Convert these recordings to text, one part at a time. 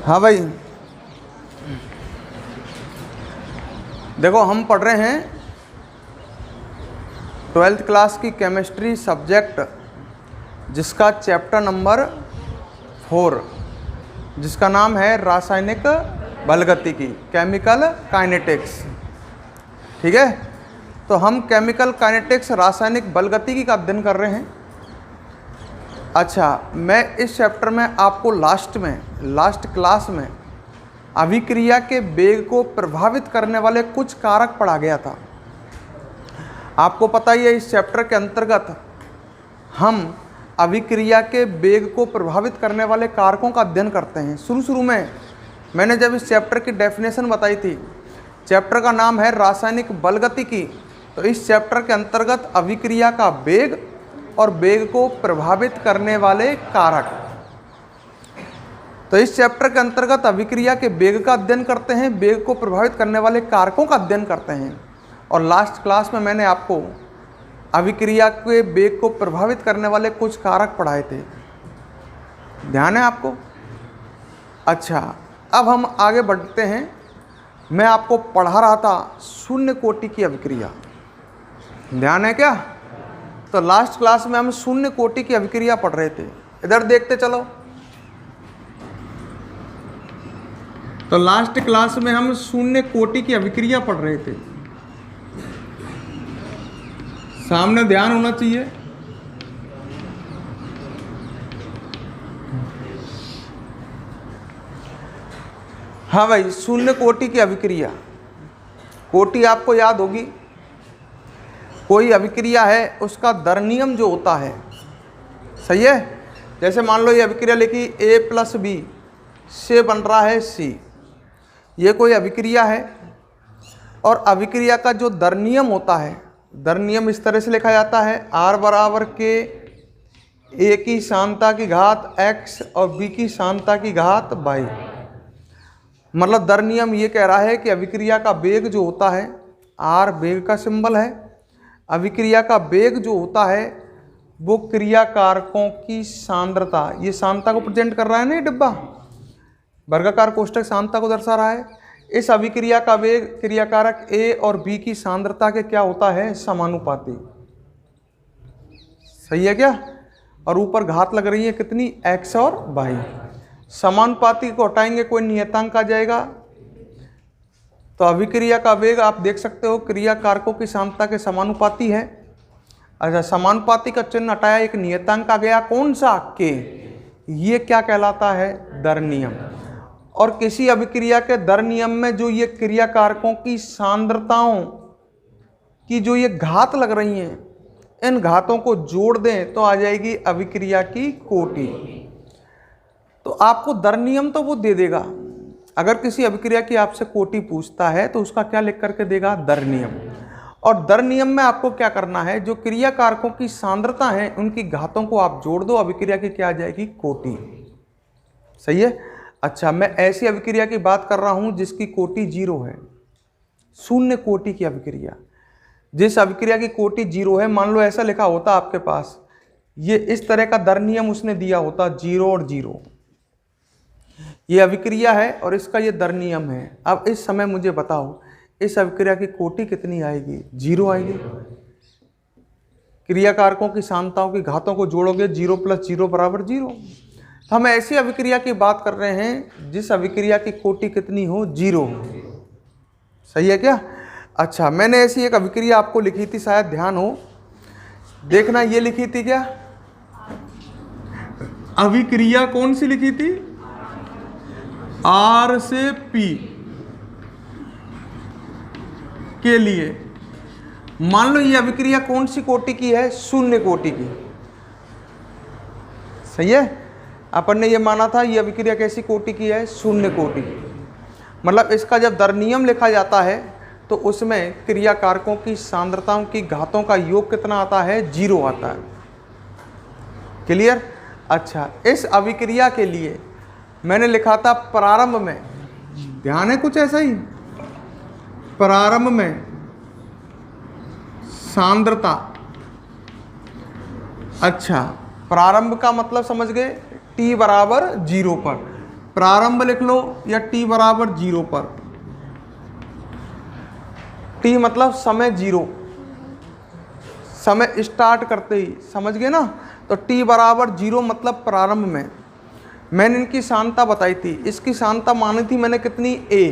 हाँ भाई, देखो हम पढ़ रहे हैं 12th क्लास की केमिस्ट्री सब्जेक्ट, जिसका चैप्टर नंबर 4, जिसका नाम है रासायनिक बलगतिकी, केमिकल काइनेटिक्स। ठीक है, तो हम केमिकल काइनेटिक्स रासायनिक बलगतिकी का अध्ययन कर रहे हैं। अच्छा, मैं इस चैप्टर में आपको लास्ट क्लास में अभिक्रिया के वेग को प्रभावित करने वाले कुछ कारक पढ़ा गया था। आपको पता ही है, इस चैप्टर के अंतर्गत हम अभिक्रिया के वेग को प्रभावित करने वाले कारकों का अध्ययन करते हैं। शुरू में मैंने जब इस चैप्टर की डेफिनेशन बताई थी, चैप्टर का नाम है रासायनिक बलगतिकी, तो इस चैप्टर के अंतर्गत अभिक्रिया का वेग और वेग को प्रभावित करने वाले कारक, तो इस चैप्टर के अंतर्गत अभिक्रिया के वेग का अध्ययन करते हैं, वेग को प्रभावित करने वाले कारकों का अध्ययन करते हैं। और लास्ट क्लास में मैंने आपको अभिक्रिया के वेग को प्रभावित करने वाले कुछ कारक पढ़ाए थे, ध्यान है आपको? अच्छा, अब हम आगे बढ़ते हैं। मैं आपको पढ़ा रहा था शून्य कोटि की अभिक्रिया, ध्यान है क्या? तो लास्ट क्लास में हम शून्य कोटि की अभिक्रिया पढ़ रहे थे। इधर देखते चलो, तो लास्ट क्लास में हम शून्य कोटि की अभिक्रिया पढ़ रहे थे। सामने ध्यान होना चाहिए। हाँ भाई, शून्य कोटि की अभिक्रिया, कोटि आपको याद होगी, कोई अभिक्रिया है उसका दर नियम जो होता है, सही है? जैसे मान लो ये अभिक्रिया लिखी A+B से बन रहा है C, ये कोई अभिक्रिया है और अभिक्रिया का जो दर नियम होता है, दर नियम इस तरह से लिखा जाता है, R बराबर के A की सांता की घात x और B की सांता की घात y। मतलब दर नियम ये कह रहा है कि अभिक्रिया का वेग जो होता है, R वेग का सिंबल है, अभिक्रिया का वेग जो होता है वो क्रिया कारकों की सांद्रता, ये सांद्रता को प्रेजेंट कर रहा है ना, ये डिब्बा वर्गाकार कोष्ठक सांद्रता को दर्शा रहा है। इस अभिक्रिया का वेग क्रिया कारक A और B की सांद्रता के क्या होता है, समानुपाती, सही है क्या? और ऊपर घात लग रही है कितनी, x और y। समानुपाती को हटाएंगे कोई नियतांक आ जाएगा, तो अभिक्रिया का वेग आप देख सकते हो क्रिया कारकों की सांद्रता के समानुपाती है। अच्छा, समानुपाती का चिन्ह हटाया, एक नियतांक आ गया, कौन सा, के, ये क्या कहलाता है, दर नियम। और किसी अभिक्रिया के दर नियम में जो ये क्रिया कारकों की सांद्रताओं की जो ये घात लग रही हैं, इन घातों को जोड़ दें तो आ जाएगी अभिक्रिया की कोटि। तो आपको दर नियम तो वो दे देगा, अगर किसी अभिक्रिया की आपसे कोटि पूछता है तो उसका क्या लिख करके देगा, दर नियम। और दर नियम में आपको क्या करना है, जो क्रिया कारकों की सांद्रता है उनकी घातों को आप जोड़ दो, अभिक्रिया की क्या आ जाएगी, कोटि, सही है? अच्छा, मैं ऐसी अभिक्रिया की बात कर रहा हूं जिसकी कोटि 0 है, शून्य कोटि की अभिक्रिया। जिस अभिक्रिया की कोटि 0 है, मान लो ऐसा लिखा होता आपके पास, ये इस तरह का दर नियम उसने दिया होता, 0 और 0, ये अभिक्रिया है और इसका ये दर नियम है। अब इस समय मुझे बताओ इस अभिक्रिया की कोटि कितनी आएगी, 0 आएगी। क्रिया कारकों की सांद्रताओं की घातों को जोड़ोगे, 0 + 0 = 0। हम ऐसी अभिक्रिया की बात कर रहे हैं जिस अभिक्रिया की कोटि कितनी हो, 0, सही है क्या? अच्छा, मैंने ऐसी एक अभिक्रिया आपको लिखी थी, शायद ध्यान हो, देखना, ये लिखी थी क्या अभिक्रिया, कौन सी लिखी थी, R से P के लिए। मान लो ये अभिक्रिया कौन सी कोटि की है, शून्य कोटि की, सही है? अपन ने ये माना था ये अभिक्रिया कैसी कोटि की है, शून्य कोटि की। मतलब इसका जब दर नियम लिखा जाता है तो उसमें क्रिया कारकों की सांद्रताओं की घातों का योग कितना आता है, 0 आता है, क्लियर? अच्छा, इस अभिक्रिया के लिए मैंने लिखा था प्रारंभ में, ध्यान है कुछ ऐसा ही, प्रारंभ में सांद्रता, अच्छा प्रारंभ का मतलब समझ गए, t बराबर 0 पर प्रारंभ लिख लो या t बराबर 0 पर। t मतलब समय 0, समय स्टार्ट करते ही, समझ गए ना। तो t बराबर 0 मतलब प्रारंभ में। मैंने इनकी सांद्रता बताई थी, इसकी सांद्रता मानी थी मैंने कितनी, a।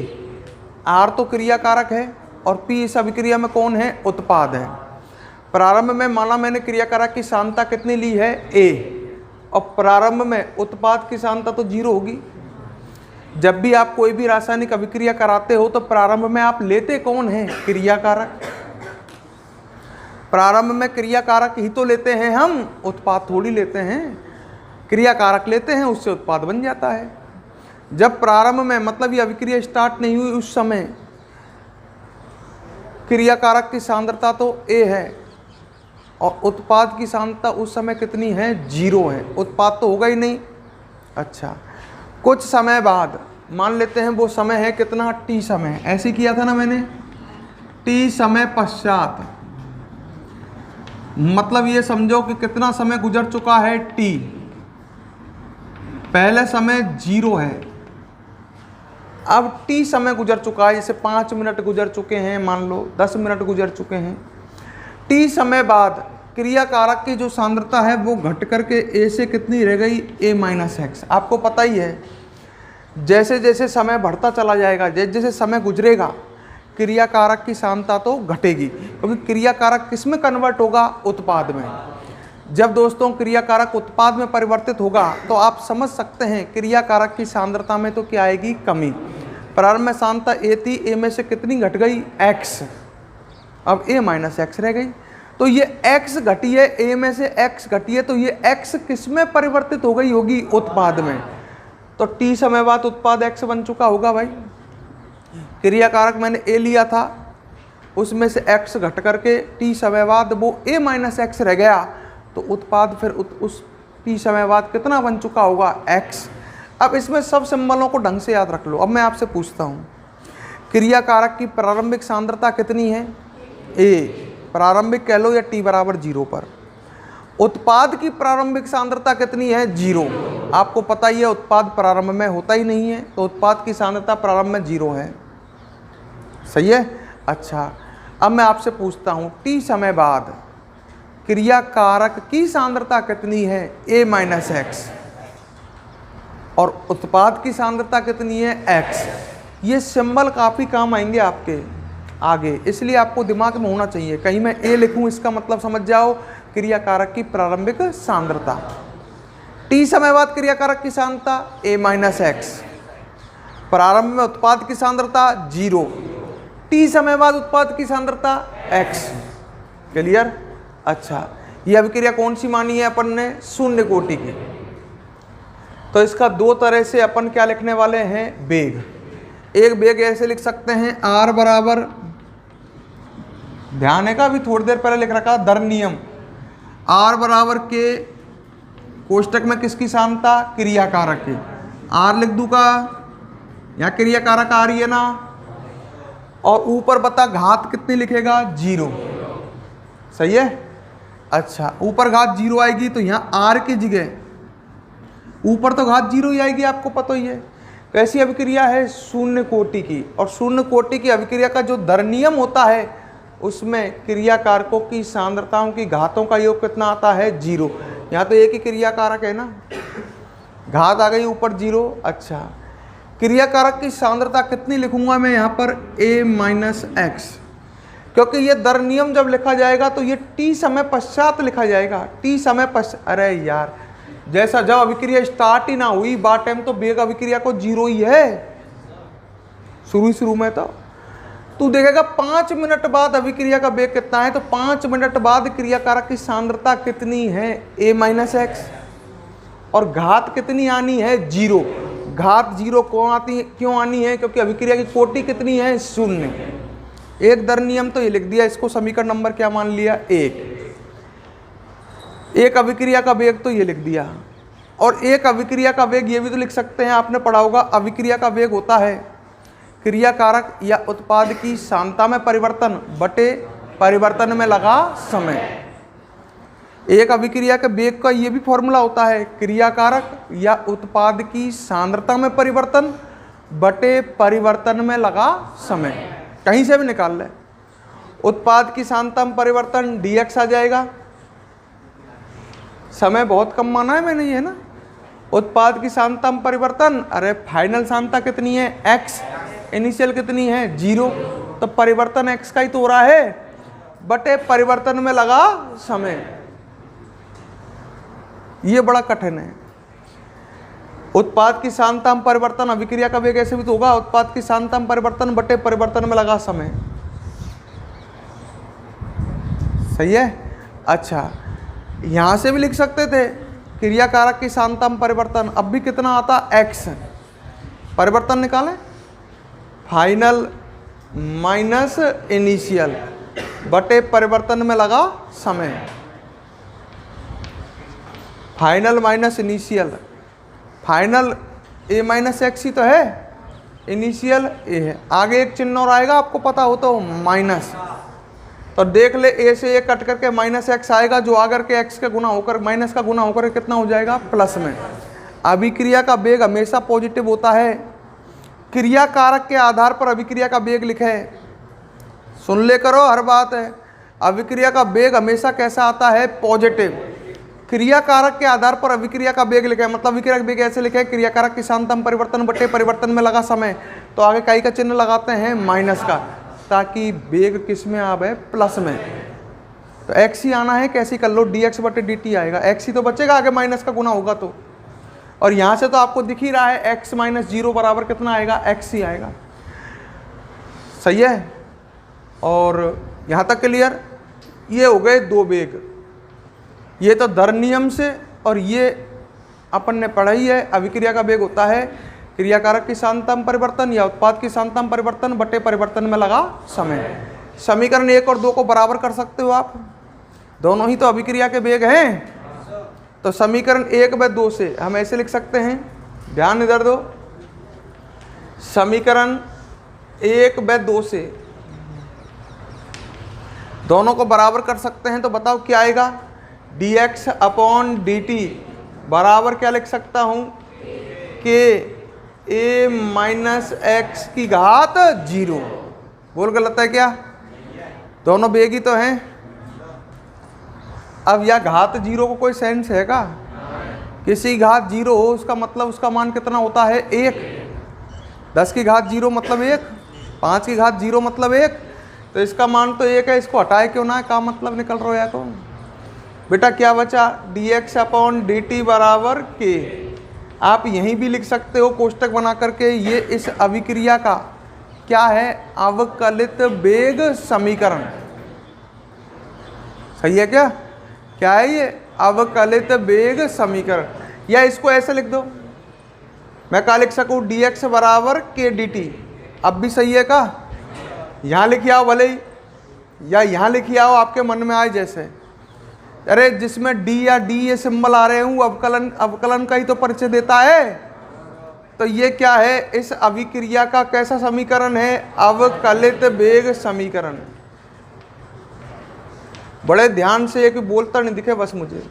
r तो क्रिया कारक है और p इस अभिक्रिया में कौन है, उत्पाद है। प्रारंभ में माना मैंने क्रिया कारक की सांद्रता कितनी ली है, a, और प्रारंभ में उत्पाद की सांद्रता तो 0 होगी। जब भी आप कोई भी रासायनिक अभिक्रिया कराते हो तो प्रारंभ में आप लेते कौन है, क्रिया कारक। प्रारंभ में क्रिया कारक ही तो लेते हैं हम, उत्पाद थोड़ी लेते हैं। क्रिया कारक लेते हैं, उससे उत्पाद बन जाता है। जब प्रारंभ में मतलब ये अभिक्रिया स्टार्ट नहीं हुई उस समय क्रिया कारक की सांद्रता तो a है और उत्पाद की सांद्रता उस समय कितनी है, 0 है। उत्पाद तो होगा ही नहीं। अच्छा, कुछ समय बाद मान लेते हैं वो समय है कितना, t समय, ऐसे किया था ना मैंने, t समय पश्चात, मतलब ये समझो कि कितना समय गुजर चुका है, t। पहले समय 0 है, अब t समय गुजर चुका है, जैसे 5 मिनट गुजर चुके हैं, मान लो 10 मिनट गुजर चुके हैं। t समय बाद क्रिया कारक की जो सांद्रता है वो घट करके a से कितनी रह गई, a-x। आपको पता ही है जैसे जैसे समय बढ़ता चला जाएगा, जैसे जैसे समय गुजरेगा क्रिया कारक की सांद्रता तो घटेगी, क्योंकि क्रिया कारक किस में कन्वर्ट होगा, उत्पाद में। जब दोस्तों क्रिया कारक उत्पाद में परिवर्तित होगा तो आप समझ सकते हैं क्रिया कारक की सांद्रता में तो क्या आएगी, कमी। प्रारंभ में सांद्रता a थी, a में से कितनी घट गई, x, अब a-x रह गई। तो ये x घटी है, a में से x घटी है, तो ये x किस में परिवर्तित हो गई होगी, उत्पाद में। तो t समय बाद उत्पाद x बन चुका होगा भाई। क्रिया कारक मैंने a लिया था, उसमें से x घट करके t समय बाद वो a-x रह गया, तो उत्पाद फिर उस t समय बाद कितना बन चुका होगा, x। अब इसमें सब सिंबलों को ढंग से याद रख लो। अब मैं आपसे पूछता हूँ, क्रिया कारक की प्रारंभिक सांद्रता कितनी है, a, प्रारंभिक कह लो या t बराबर 0 पर। उत्पाद की प्रारंभिक सांद्रता कितनी है, 0। आपको पता ही है उत्पाद प्रारंभ में होता ही नहीं है, तो उत्पाद की सांद्रता प्रारंभ में 0 है, सही है। अच्छा, अब मैं आपसे पूछता हूँ t समय बाद क्रिया कारक की सांद्रता कितनी है, a-x, और उत्पाद की सांद्रता कितनी है, x। ये सिंबल काफ़ी काम आएंगे आपके आगे, इसलिए आपको दिमाग में होना चाहिए। कहीं मैं a लिखूं इसका मतलब समझ जाओ क्रिया कारक की प्रारंभिक सांद्रता। t समय बाद क्रिया कारक की सांद्रता a-x, प्रारंभ में उत्पाद की सांद्रता 0, t समय बाद उत्पाद की सांद्रता x। क्लियर। अच्छा, ये अभिक्रिया कौन सी मानी है अपन ने, शून्य कोटि की। तो इसका दो तरह से अपन क्या लिखने वाले हैं, वेग। एक वेग ऐसे लिख सकते हैं, r बराबर, ध्यान है का अभी थोड़ी देर पहले लिख रखा दर नियम, r बराबर के कोष्टक में किसकी सांद्रता, क्रिया कारक की। r लिख दूंगा, यहाँ क्रिया कारक आ रही है ना, और ऊपर बता घात कितनी लिखेगा, 0, सही है। अच्छा, ऊपर घात 0 आएगी तो यहाँ r की जगह ऊपर तो घात 0 ही आएगी, आपको पता ही है। कैसी अभिक्रिया है, शून्य कोटि की, और शून्य कोटि की अभिक्रिया का जो दर नियम होता है उसमें क्रिया कारकों की सांद्रताओं की घातों का योग कितना आता है, 0। यहाँ तो एक ही क्रिया कारक है ना, घात आ गई ऊपर 0। अच्छा, क्रिया कारक की सांद्रता कितनी लिखूंगा मैं यहाँ पर, a-x, क्योंकि ये दर नियम जब लिखा जाएगा तो ये t समय पश्चात लिखा जाएगा, t समय पश्चात। अरे यार, जैसा जब अभिक्रिया स्टार्ट ही ना हुई बात टाइम तो वेग अभिक्रिया को 0 ही है शुरू में। तो तू देखेगा 5 मिनट बाद अभिक्रिया का वेग कितना है, तो 5 मिनट बाद क्रिया कारक की सांद्रता कितनी है, a-x, और घात कितनी आनी है, 0। घात 0 क्यों आनी है, क्योंकि अभिक्रिया की कोटि कितनी है, 0। एक दर नियम तो ये लिख दिया, इसको समीकरण नंबर क्या मान लिया, 1। एक अभिक्रिया का वेग तो ये लिख दिया, और एक अभिक्रिया का वेग ये भी तो लिख सकते हैं, आपने पढ़ा होगा अभिक्रिया का वेग होता है क्रिया कारक या उत्पाद की सांद्रता में परिवर्तन बटे परिवर्तन में लगा समय। एक अभिक्रिया के वेग का ये भी फॉर्मूला होता है, क्रियाकारक या उत्पाद की सांद्रता में परिवर्तन बटे परिवर्तन में लगा समय। कहीं से भी निकाल ले, उत्पाद की सांद्रता में परिवर्तन dx आ जाएगा, समय बहुत कम माना है मैंने ये ना। उत्पाद की सांद्रता में परिवर्तन, अरे फाइनल सांद्रता कितनी है x, इनिशियल कितनी है 0, तो परिवर्तन x का ही तो हो रहा है बटे परिवर्तन में लगा समय। ये बड़ा कठिन है। उत्पाद की सांद्रता में परिवर्तन, अभिक्रिया का वेग ऐसे भी तो होगा, उत्पाद की सांद्रता में परिवर्तन बटे परिवर्तन में लगा समय। सही है। अच्छा, यहां से भी लिख सकते थे क्रियाकारक की सांद्रता में परिवर्तन, अब भी कितना आता x, परिवर्तन निकालें, फाइनल माइनस इनिशियल बटे परिवर्तन में लगा समय। Final minus initial, final a minus x ही तो है, इनिशियल a है, आगे एक चिन्ह और आएगा आपको पता हो तो माइनस, तो देख ले a से a कट करके माइनस एक्स आएगा, जो आकर के x का गुना होकर माइनस का गुना होकर कितना हो जाएगा प्लस में। अभिक्रिया का वेग हमेशा पॉजिटिव होता है। क्रियाकारक के आधार पर अभिक्रिया का वेग लिखे, सुन ले करो हर बात है। अभिक्रिया का वेग हमेशा कैसा आता है पॉजिटिव। क्रियाकारक के आधार पर अभिक्रिया का वेग लिखे, मतलब अभिक्रिया का वेग ऐसे लिखे, क्रियाकारक की सांद्रता में परिवर्तन बटे परिवर्तन में लगा समय, तो आगे काई का चिन्ह लगाते हैं माइनस का, ताकि वेग किस में आवे प्लस में। तो x ही आना है, कैसी कर लो dx बटे dt आएगा, x ही तो बचेगा आगे माइनस का गुना होगा तो। और यहाँ से तो आपको दिख ही रहा है x माइनस 0 बराबर कितना आएगा, x ही आएगा। सही है। और यहाँ तक क्लियर। ये हो गए दो वेग, ये तो दर नियम से, और ये अपन ने पढ़ा ही है। अभिक्रिया का वेग होता है क्रियाकारक की सांद्रता में परिवर्तन या उत्पाद की सांद्रता में परिवर्तन बटे परिवर्तन में लगा समय। समीकरण 1 और 2 को बराबर कर सकते हो आप, दोनों ही तो अभिक्रिया के वेग हैं। तो समीकरण 1/2 से हम ऐसे लिख सकते हैं, ध्यान इधर दो, समीकरण 1/2 से दोनों को बराबर कर सकते हैं। तो बताओ क्या आएगा, dx अपॉन dt बराबर क्या लिख सकता हूं, कि a माइनस एक्स की घात 0। बोल गलत है क्या, दोनों वेग ही तो हैं। अब यह घात 0 को कोई सेंस है का, किसी घात 0 हो उसका मतलब उसका मान कितना होता है 1, 10 की घात 0 मतलब 1, 5 की घात 0 मतलब 1, तो इसका मान तो 1 है, इसको हटाए क्यों ना, का मतलब निकल रहा है। तो बेटा क्या बचा, dx अपॉन dt बराबर k। आप यहीं भी लिख सकते हो कोष्टक बना करके, ये इस अभिक्रिया का क्या है, अवकलित वेग समीकरण। सही है क्या, क्या है ये, अवकलित वेग समीकरण। या इसको ऐसे लिख दो, मैं क्या लिख सकूं, dx बराबर k dt। अब भी सही है का, यहाँ लिखिए आओ भले ही, या यहाँ लिखिए आओ, आपके मन में आए जैसे। अरे जिसमें d या d ये सिंबल आ रहे हूँ, अवकलन अवकलन का ही तो परिचय देता है। तो ये क्या है, इस अभिक्रिया का कैसा समीकरण है, अवकलित वेग समीकरण। बड़े ध्यान से, एक बोलता नहीं दिखे बस मुझे,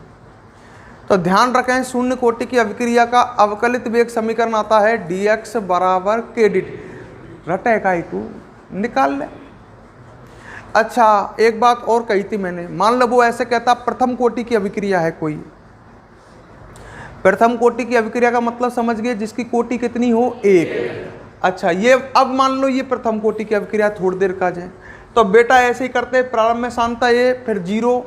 तो ध्यान रखें, शून्य कोटि की अभिक्रिया का अवकलित वेग समीकरण आता है dx बराबर k dt। रटे का ही तू निकाल ले। अच्छा, एक बात और कही थी मैंने, मान लो वो ऐसे कहता प्रथम कोटि की अभिक्रिया है कोई। प्रथम कोटि की अभिक्रिया का मतलब समझ गए, जिसकी कोटि कितनी हो 1। अच्छा, ये अब मान लो ये प्रथम कोटि की अभिक्रिया, थोड़ी देर का जाए तो बेटा ऐसे ही करते, प्रारंभ में सांद्रता a, फिर 0,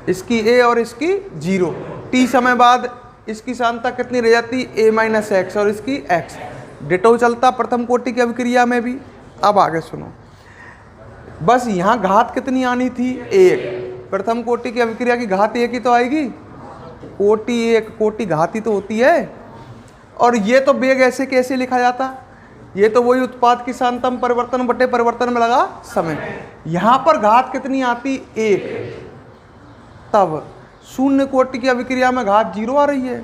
इसकी a और इसकी 0, t समय बाद इसकी सांद्रता कितनी रह जाती, a माइनस एक्स और इसकी x। डिटो चलता प्रथम कोटि की अभिक्रिया में भी। अब आगे सुनो, बस यहाँ घात कितनी आनी थी 1, प्रथम कोटि की अभिक्रिया की घात 1 ही तो आएगी, कोटि 1, कोटि घात ही तो होती है। और ये तो वेग ऐसे कैसे लिखा जाता, ये तो वही उत्पाद की सांद्रता में परिवर्तन बटे परिवर्तन में लगा समय। यहाँ पर घात कितनी आती 1, तब शून्य कोटि की अभिक्रिया में घात 0 आ रही है,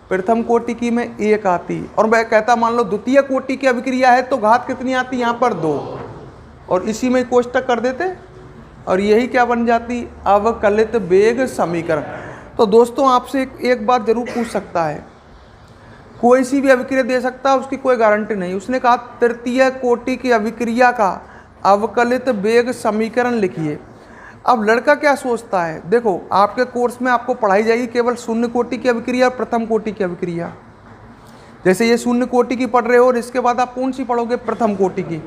प्रथम कोटि की में 1 आती। और मैं कहता मान लो द्वितीय कोटि की अभिक्रिया है तो घात कितनी आती यहाँ पर 2, और इसी में कोष्टक कर देते, और यही क्या बन जाती, अवकलित वेग समीकरण। तो दोस्तों आपसे एक बात जरूर पूछ सकता है, कोई सी भी अभिक्रिया दे सकता है, उसकी कोई गारंटी नहीं। उसने कहा तृतीय कोटि की अभिक्रिया का अवकलित वेग समीकरण लिखिए। अब लड़का क्या सोचता है, देखो आपके कोर्स में आपको पढ़ाई जाएगी केवल शून्य कोटि की अभिक्रिया और प्रथम कोटि की अभिक्रिया। जैसे ये शून्य कोटि की पढ़ रहे हो और इसके बाद आप कौन सी पढ़ोगे, प्रथम कोटि की।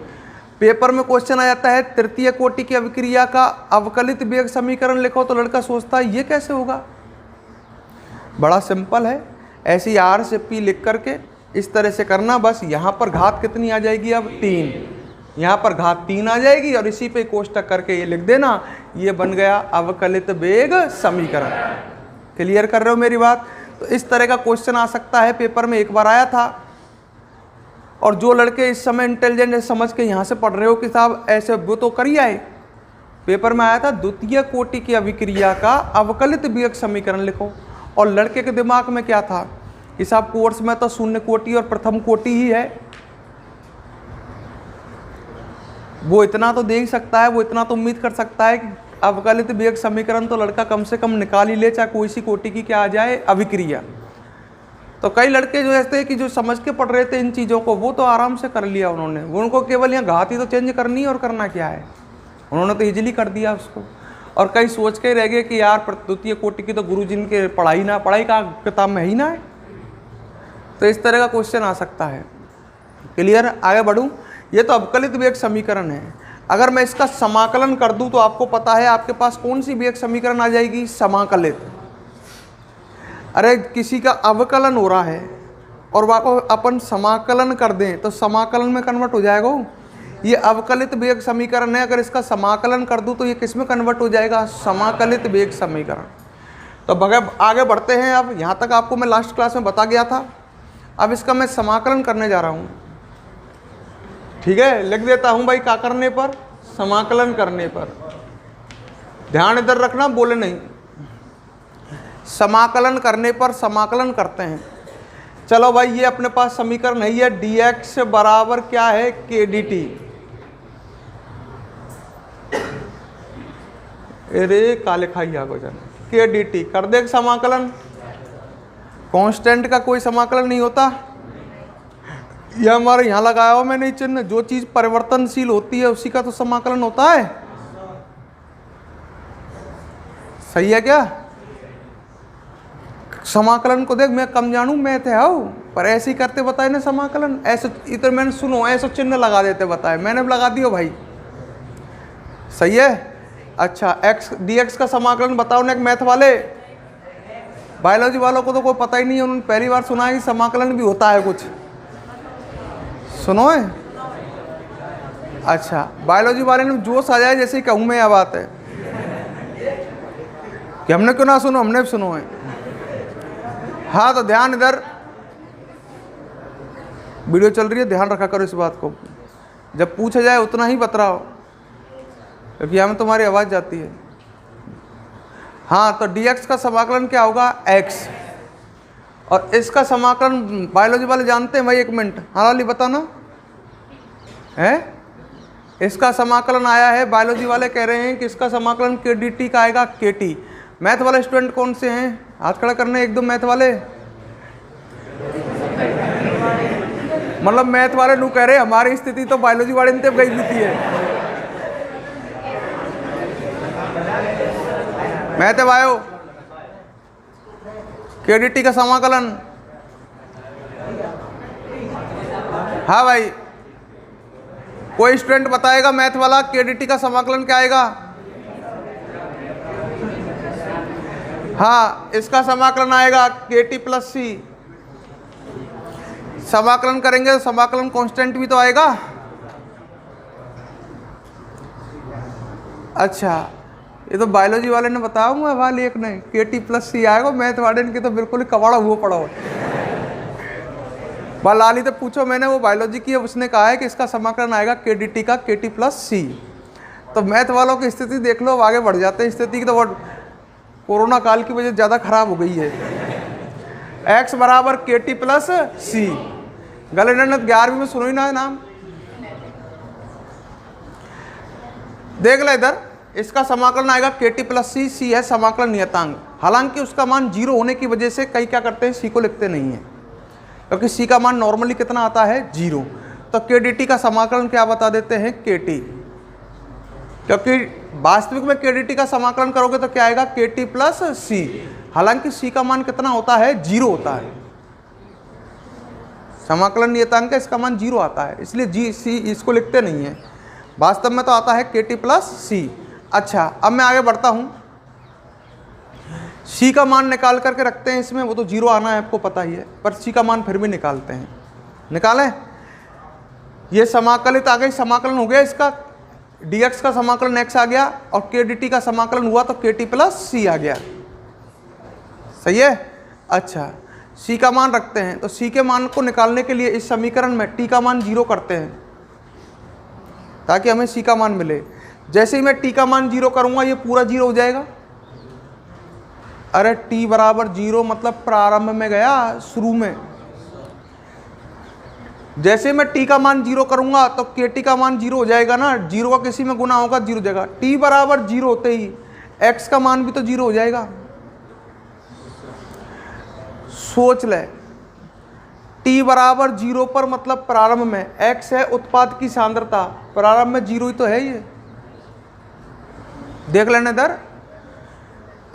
पेपर में क्वेश्चन आ जाता है तृतीय कोटि की अभिक्रिया का अवकलित वेग समीकरण लिखो, तो लड़का सोचता है ये कैसे होगा। बड़ा सिंपल है, ऐसी आर से पी लिख करके इस तरह से करना। बस यहाँ पर घात कितनी आ जाएगी, अब 3, यहाँ पर घात 3 आ जाएगी और इसी पे कोष्टक करके ये लिख देना, ये बन गया अवकलित वेग समीकरण। क्लियर कर रहे हो मेरी बात। तो इस तरह का क्वेश्चन आ सकता है, पेपर में एक बार आया था। और जो लड़के इस समय इंटेलिजेंट समझ के यहाँ से पढ़ रहे हो कि साहब ऐसे वो तो करिए आए, पेपर में आया था द्वितीय कोटि की अभिक्रिया का अवकलित वेग समीकरण लिखो। और लड़के के दिमाग में क्या था कि साहब कोर्स में तो शून्य कोटि और प्रथम कोटि ही है, वो इतना तो दे ही सकता है, वो इतना तो उम्मीद कर सकता है कि अवकलित वेग समीकरण तो लड़का कम से कम निकाल ही ले, चाहे कोई सी कोटि की क्या आ जाए अभिक्रिया। तो कई लड़के जो ऐसे कि जो समझ के पढ़ रहे थे इन चीज़ों को, वो तो आराम से कर लिया उन्होंने। वो उनको केवल यहाँ घात ही तो चेंज करनी है और करना क्या है, उन्होंने तो इजीली कर दिया उसको। और कई सोच के रह गए कि यार द्वितीय कोटि की तो गुरु जी के पढ़ाई का किताब में ही ना है। तो इस तरह का क्वेश्चन आ सकता है। क्लियर, आगे बढ़ूँ। ये तो अवकलित वेग समीकरण है। अगर मैं इसका समाकलन कर दूं तो आपको पता है आपके पास कौन सी वेग समीकरण आ जाएगी, समाकलित। अरे किसी का अवकलन हो रहा है और वहाँ अपन समाकलन कर दें तो समाकलन में कन्वर्ट हो जाएगा। ये अवकलित वेग समीकरण है, अगर इसका समाकलन कर दूं तो ये किस में कन्वर्ट हो जाएगा, समाकलित वेग समीकरण। तो आगे बढ़ते हैं। अब यहाँ तक आपको मैं लास्ट क्लास में बता गया था। अब इसका मैं समाकलन करने जा रहा हूँ। ठीक है, लिख देता हूँ भाई, क्या करने पर, समाकलन करने पर। ध्यान इधर रखना, बोले नहीं। समाकलन करने पर समाकलन करते हैं। चलो भाई, ये अपने पास समीकरण है, ये dx बराबर क्या है, kdt। अरे काले खाई आगो जन, kdt कर दे समाकलन। कांस्टेंट का कोई समाकलन नहीं होता। ये हमारे यहाँ लगाया हुआ मैंने चिन्ह, जो चीज परिवर्तनशील होती है उसी का तो समाकलन होता है। सही है क्या। समाकलन को देख, मैं कम जानू, मैं थे आओ पर ऐसे ही करते बताए ना समाकलन। ऐसे इधर मैंने सुनो ऐसा चिन्ह लगा देते बताए, मैंने लगा दियो भाई। सही है। अच्छा, x dx का समाकलन बताओ ना, मैथ वाले। बायोलॉजी वालों को तो कोई पता ही नहीं है, उन्होंने पहली बार सुना है कि समाकलन भी होता है कुछ। सुनो है। अच्छा, बायोलॉजी वाले ने जोश आ जाए जैसे ही कहूँ मैं, यह बात है कि हमने क्यों ना सुनो, हमने भी सुनो है। हाँ, तो ध्यान इधर, वीडियो चल रही है, ध्यान रखा करो इस बात को। जब पूछा जाए उतना ही बतराओ, क्योंकि हमें तुम्हारी आवाज़ जाती है। हाँ, तो dx का समाकलन क्या होगा, x। और इसका समाकलन बायोलॉजी वाले जानते हैं भाई, एक मिनट हालाली बताना है। इसका समाकलन आया है, बायोलॉजी वाले कह रहे हैं कि इसका समाकलन kdt का आएगा, kt। मैथ वाले स्टूडेंट कौन से हैं, हाथ खड़ा करने एक दो मैथ वाले। मतलब मैथ वाले नू कह रहे हमारी स्थिति तो बायोलॉजी वाले ने गई बीती है। मैथ है बायो, kdt का समाकलन। हाँ भाई, कोई स्टूडेंट बताएगा मैथ वाला kdt का समाकलन क्या आएगा। हाँ, इसका समाकलन आएगा kt प्लस c। समाकलन करेंगे तो समाकलन कांस्टेंट भी तो आएगा। अच्छा, ये तो बायोलॉजी वाले ने बताया हुआ है, वाले एक नहीं, kt प्लस c आएगा। मैथ वाले के तो बिल्कुल ही कबाड़ा हुआ पड़ा हो। लाली तो पूछो, मैंने वो बायोलॉजी की है, उसने कहा है कि इसका समाकलन आएगा kdt का kt प्लस c। तो मैथ वालों की स्थिति देख लो, आगे बढ़ जाते हैं। स्थिति की तो वो कोरोना काल की वजह ज़्यादा खराब हो गई है। x बराबर kt प्लस c। गलेडन 11वीं में सुनो ही ना है नाम। देख ले इधर, इसका समाकलन आएगा KT प्लस सी। सी है समाकलन नियतांक, हालांकि उसका मान 0 होने की वजह से कई क्या करते हैं, सी को लिखते नहीं है, क्योंकि सी का मान नॉर्मली कितना आता है, 0। तो KDT का समाकलन क्या बता देते हैं, KT, क्योंकि वास्तविक में KDT का समाकलन करोगे तो क्या आएगा, KT प्लस सी। हालांकि सी का मान कितना होता है, 0 होता है, समाकलन नियतांक है, इसका मान 0 आता है, इसलिए जी सी इसको लिखते नहीं है। वास्तव में तो आता है KT प्लस सी। अच्छा, अब मैं आगे बढ़ता हूं, सी का मान निकाल करके रखते हैं इसमें, वो तो 0 आना है आपको पता ही है, पर सी का मान फिर भी निकालते हैं। निकालें, ये समाकलित आ गई, समाकलन हो गया इसका, dx का समाकलन x आ गया और KDT का समाकलन हुआ तो KT प्लस सी आ गया। सही है। अच्छा, c का मान रखते हैं, तो c के मान को निकालने के लिए इस समीकरण में t का मान 0 करते हैं ताकि हमें c का मान मिले। जैसे ही मैं t का मान 0 करूंगा ये पूरा 0 हो जाएगा। अरे t बराबर 0 मतलब प्रारंभ में गया, शुरू में। जैसे मैं t का मान 0 करूंगा तो KT का मान 0 हो जाएगा ना, 0 का किसी में गुना होगा 0 हो जाएगा। t बराबर 0 होते ही x का मान भी तो 0 हो जाएगा। सोच ले, t बराबर 0 पर मतलब प्रारंभ में, x है उत्पाद की सांद्रता, प्रारंभ में 0 ही तो है ये, देख लेने दर।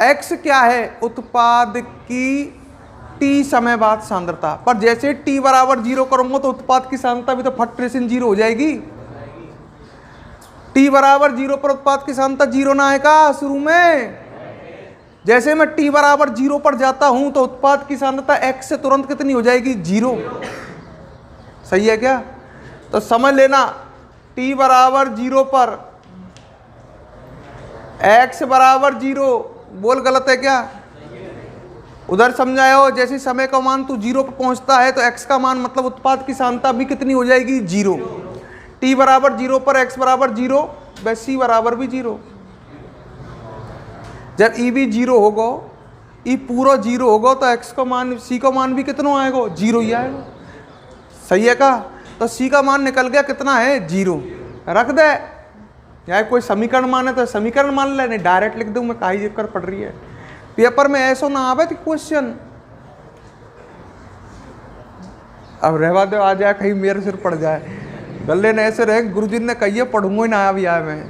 x क्या है, उत्पाद की t समय बाद सांद्रता, पर जैसे t बराबर 0 करूंगा तो उत्पाद की सांद्रता भी तो फट 0 हो जाएगी। t बराबर 0 पर उत्पाद की सांद्रता 0 ना आएगा शुरू में। जैसे मैं t बराबर 0 पर जाता हूं तो उत्पाद की सांद्रता x से तुरंत कितनी हो जाएगी, 0। सही है क्या? तो समझ लेना, t बराबर 0 पर x बराबर 0, बोल गलत है क्या? उधर समझाओ, जैसे समय का मान तू 0 पर पहुंचता है तो x का मान मतलब उत्पाद की सांद्रता भी कितनी हो जाएगी, 0। t बराबर 0 पर x बराबर 0, वैसे c बराबर भी 0। जब e भी 0 होगा, e पूरा 0 होगा तो x का मान, c का मान भी कितना आएगा, 0 ही आएगा। सही है का? तो c का मान निकल गया कितना है, 0। रख दे, या कोई समीकरण मान है तो समीकरण मान ले, नहीं डायरेक्ट लिख दूं मैं, काहे चक्कर पड़ रही है। पेपर में ऐसा ना आवे क्वेश्चन, अब रहवा दो, आ जाए कहीं मेरे सिर पड़ जाए, गले ने ऐसे रहे गुरुजी ने कहिए पढ़ूंगा ही ना अभी आया मैं।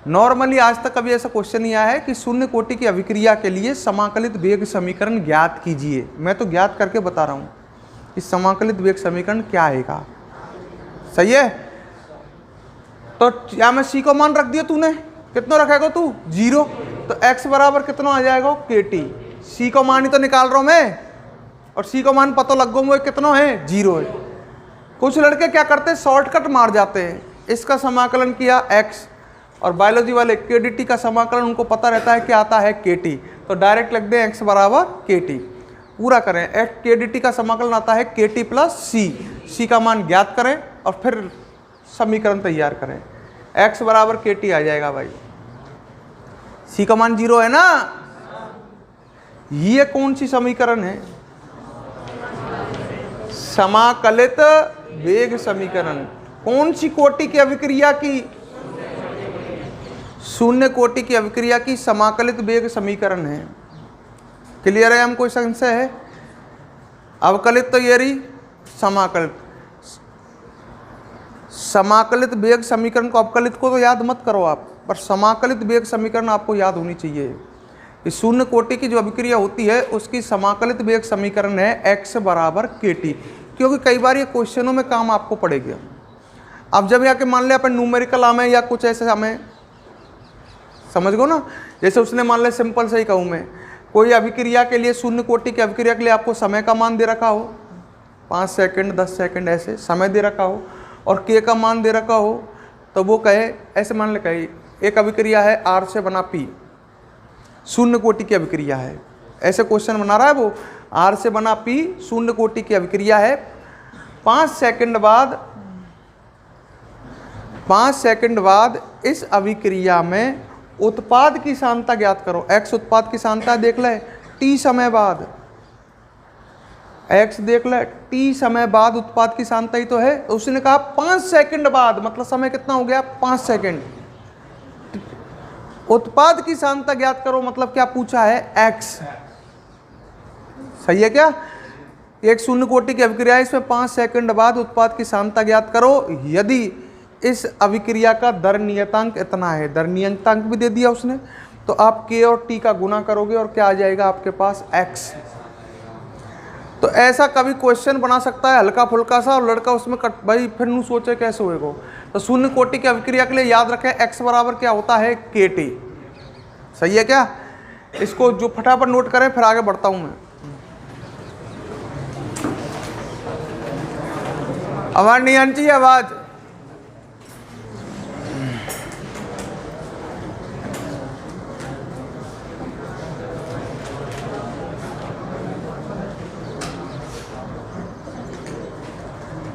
नॉर्मली आज तक कभी ऐसा क्वेश्चन नहीं आया है कि शून्य कोटि की अभिक्रिया के लिए समाकलित वेग समीकरण ज्ञात कीजिए। मैं तो ज्ञात करके बता रहा हूँ कि समाकलित वेग समीकरण क्या आएगा। सही है। तो क्या मैं सी को मान रख दिया, तूने कितना रखेगा तू, 0। तो x बराबर कितना आ जाएगा, KT। सी को मान ही तो निकाल रहा हूं मैं, और सी को मान पता लग गया कितना है, 0 है। कुछ लड़के क्या करते हैं, शॉर्टकट मार जाते हैं, इसका समाकलन किया x, और बायोलॉजी वाले KDT का समाकलन उनको पता रहता है क्या आता है, KT, तो डायरेक्ट लिख दें x बराबर KT। पूरा करें, KDT का समाकलन आता है KT प्लस सी। सी का मान ज्ञात करें और फिर समीकरण तैयार करें, x बराबर KT आ जाएगा भाई। सी का मान 0 है ना। ये कौन सी समीकरण है, समाकलित वेग समीकरण। कौन सी कोटि की अभिक्रिया की, शून्य कोटि की अभिक्रिया की समाकलित वेग समीकरण है। क्लियर है? हम कोई संशय है? अवकलित तो ये रही, समाकलित, समाकलित वेग समीकरण को, अवकलित को तो याद मत करो आप, पर समाकलित वेग समीकरण आपको याद होनी चाहिए। इस शून्य कोटि की जो अभिक्रिया होती है उसकी समाकलित वेग समीकरण है x बराबर KT, क्योंकि कई बार ये क्वेश्चनों में काम आपको पड़ेगा। अब जब यहाँ के मान लिया अपन न्यूमेरिकल आमे या कुछ ऐसे हमें समझ गो ना, जैसे उसने मान लिया, सिंपल से ही कहूँ मैं, कोई अभिक्रिया के लिए, शून्य कोटि की अभिक्रिया के लिए आपको समय का मान दे रखा हो, 5 सेकंड 10 सेकंड ऐसे समय दे रखा हो, और k का मान दे रखा हो, तो वो कहे ऐसे मान ले, कहे एक अभिक्रिया है R से बना P, शून्य कोटि की अभिक्रिया है, ऐसे क्वेश्चन बना रहा है वो, R से बना P शून्य कोटि की अभिक्रिया है। 5 सेकंड बाद इस अभिक्रिया में उत्पाद की सांद्रता ज्ञात करो। x उत्पाद की सांद्रता देख ले, t समय बाद, x देख ले, t समय बाद उत्पाद की सांद्रता ही तो है। तो उसने कहा 5 सेकंड बाद, मतलब समय कितना हो गया, 5 सेकंड। उत्पाद की सांद्रता ज्ञात करो, मतलब क्या पूछा है, x। सही है क्या? एक शून्य कोटि की अभिक्रिया है, इसमें 5 सेकंड बाद उत्पाद की सांद्रता ज्ञात करो यदि इस अभिक्रिया का दर नियतांक इतना है। दर नियतांक भी दे दिया उसने, तो आप k और t का गुना करोगे और क्या आ जाएगा आपके पास, x। तो ऐसा कभी क्वेश्चन बना सकता है हल्का फुल्का सा, और लड़का उसमें कट भाई फिर नू सोचे कैसे होएगा। तो शून्य कोटि की अभिक्रिया के लिए याद रखें x बराबर क्या होता है, kt। सही है क्या? इसको जो फटाफट नोट करें, फिर आगे बढ़ता हूं मैं। आवाज नहीं आनी चाहिए, आवाज।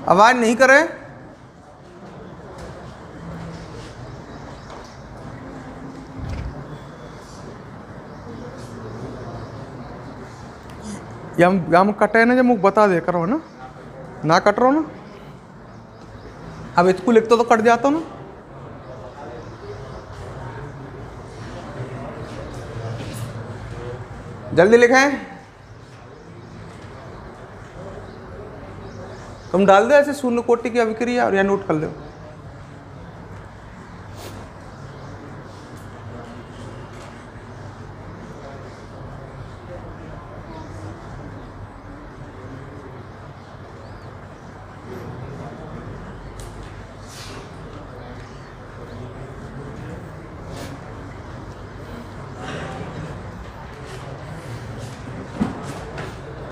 आवाज नहीं करें। हम कटे ना, जब मुझे बता दे करो ना कट रहा हो ना। अब इसको लिखते तो कट जाता ना। जल्दी लिखें। तुम डाल दो ऐसे शून्य कोटि की अभिक्रिया और या नोट कर लो।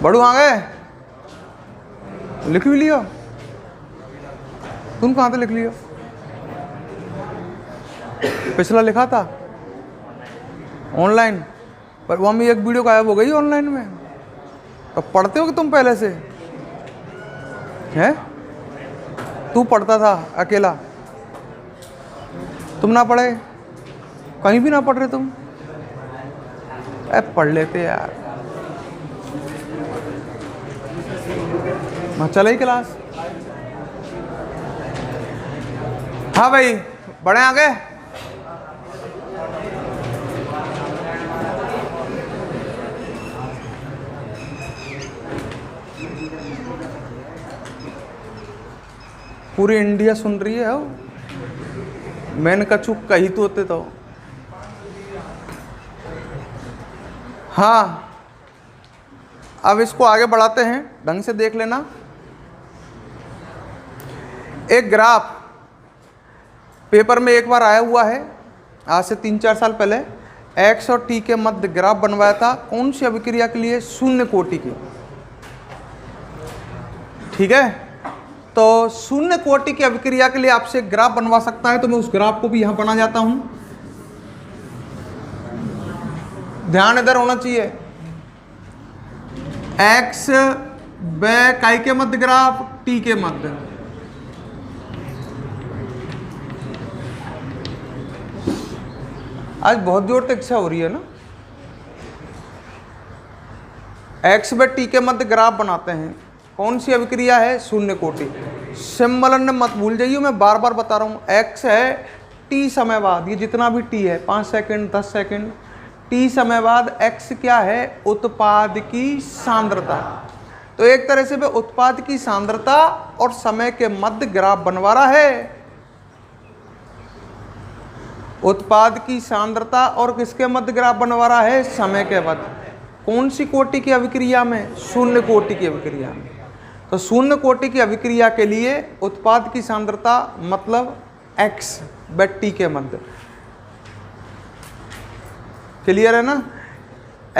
बढ़ू आ गए, लिख भी लियो। तुम कहाँ से लिख लियो? पिछला लिखा था ऑनलाइन, पर वहाँ में एक वीडियो गायब हो गई ऑनलाइन में। तो पढ़ते हो कि तुम पहले से हैं? तू पढ़ता था अकेला, तुम ना पढ़े, कहीं भी ना पढ़ रहे तुम। पढ़ लेते यार। चले क्लास। हाँ भाई, बड़े आ गए। पूरी इंडिया सुन रही है। मैंने कछु कही तो होते तो। हाँ, अब इसको आगे बढ़ाते हैं, ढंग से देख लेना। एक ग्राफ पेपर में एक बार आया हुआ है, आज से 3-4 साल पहले। x और t के मध्य ग्राफ बनवाया था। कौन सी अभिक्रिया के लिए? शून्य कोटि की। ठीक है, तो शून्य कोटि की अभिक्रिया के लिए आपसे ग्राफ बनवा सकता है, तो मैं उस ग्राफ को भी यहां बना जाता हूं। ध्यान इधर होना चाहिए। x व काय के मध्य ग्राफ, t के मध्य। आज बहुत जोर तक इच्छा हो रही है ना। x व t के मध्य ग्राफ बनाते हैं। कौन सी अभिक्रिया है? शून्य कोटि। सिम्बलन मत भूल जाइए, मैं बार बार बता रहा हूँ। x है, t समय बाद, ये जितना भी t है, 5 सेकंड 10 सेकंड, t समय बाद x क्या है? उत्पाद की सांद्रता। तो एक तरह से वह उत्पाद की सांद्रता और समय के मध्य ग्राफ बनवा रहा है। उत्पाद की सांद्रता और किसके मध्य ग्राफ बनवा रहा है? समय के मध्य। कौन सी कोटि की अभिक्रिया में? शून्य कोटि की अभिक्रिया में। तो शून्य कोटि की अभिक्रिया के लिए उत्पाद की सांद्रता मतलब x व t के मध्य। क्लियर है ना?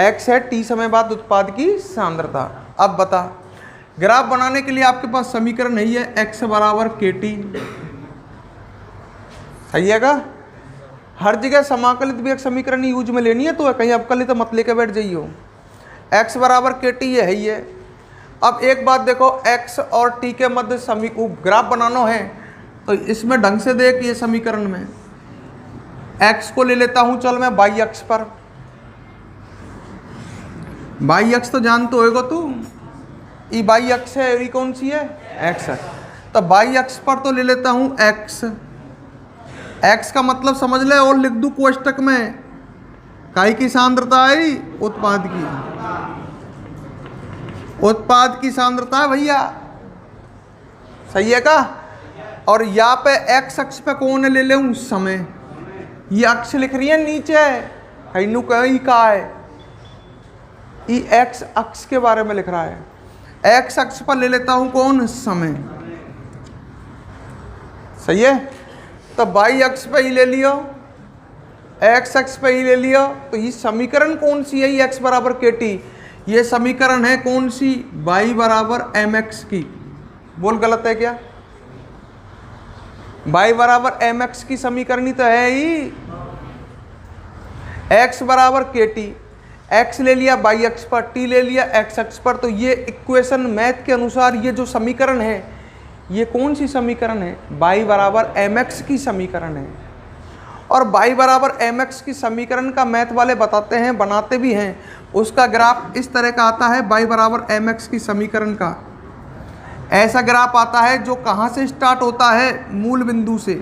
x है, t समय बाद उत्पाद की सांद्रता। अब बता, ग्राफ बनाने के लिए आपके पास समीकरण नहीं है, x बराबर kt। सही है का? हर जगह समाकलित भी एक समीकरण यूज में लेनी है, तो कहीं अवकलित तो मत लेके बैठ जाइयो। x बराबर kt ये है ये। अब एक बात देखो, x और t के मध्य ग्राफ बनाना है, तो इसमें ढंग से देख। ये समीकरण में x को ले लेता हूं, चल मैं y अक्ष पर। y अक्ष तो जानते होगा तू, ये y अक्ष है, ये कौन सी है? x है। तो y अक्ष पर तो ले लेता हूं x। x का मतलब समझ ले और लिख दूं कोष्टक में, काई की सांद्रता आई उत्पाद की, उत्पाद की सांद्रता है भैया, सही है का। और यहाँ पे x अक्ष पे कौन ले लूं, समय, ये अक्ष लिख रही है नीचे, हैनू कहीं का है, ये x अक्ष के बारे में लिख रहा है, x अक्ष पर ले लेता हूं कौन, समय, सही है। तो y अक्ष पे ही ले लियो, x अक्ष पे ही ले लियो, तो ये समीकरण कौन सी है, ये x बराबर kt, ये समीकरण है कौन सी, y बराबर mx की। बोल गलत है क्या, y बराबर mx की समीकरण ही तो है ही, x बराबर kt, x ले लिया y अक्ष पर, t ले लिया x अक्ष पर, तो ये इक्वेशन मैथ के अनुसार ये जो समीकरण है ये कौन सी समीकरण है, y बराबर mx की समीकरण है। और y बराबर mx की समीकरण का मैथ वाले बताते हैं, बनाते भी हैं, उसका ग्राफ इस तरह का आता है, y बराबर mx की समीकरण का ऐसा ग्राफ आता है जो कहाँ से स्टार्ट होता है, मूल बिंदु से।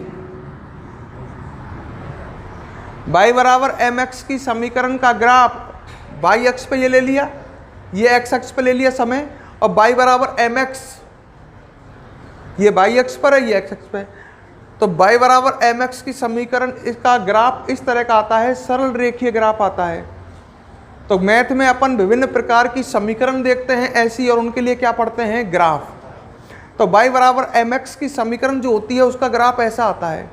y बराबर mx की समीकरण का ग्राफ y अक्ष पे ये ले लिया, ये x अक्ष पे ले लिया समय, और y बराबर mx, ये y अक्ष पर है, ये x अक्ष पे, तो y बराबर mx की समीकरण इसका ग्राफ इस तरह का आता है, सरल रेखीय ग्राफ आता है। तो मैथ में अपन विभिन्न प्रकार की समीकरण देखते हैं ऐसी, और उनके लिए क्या पढ़ते हैं, ग्राफ। तो y बराबर mx की समीकरण जो होती है उसका ग्राफ ऐसा आता है,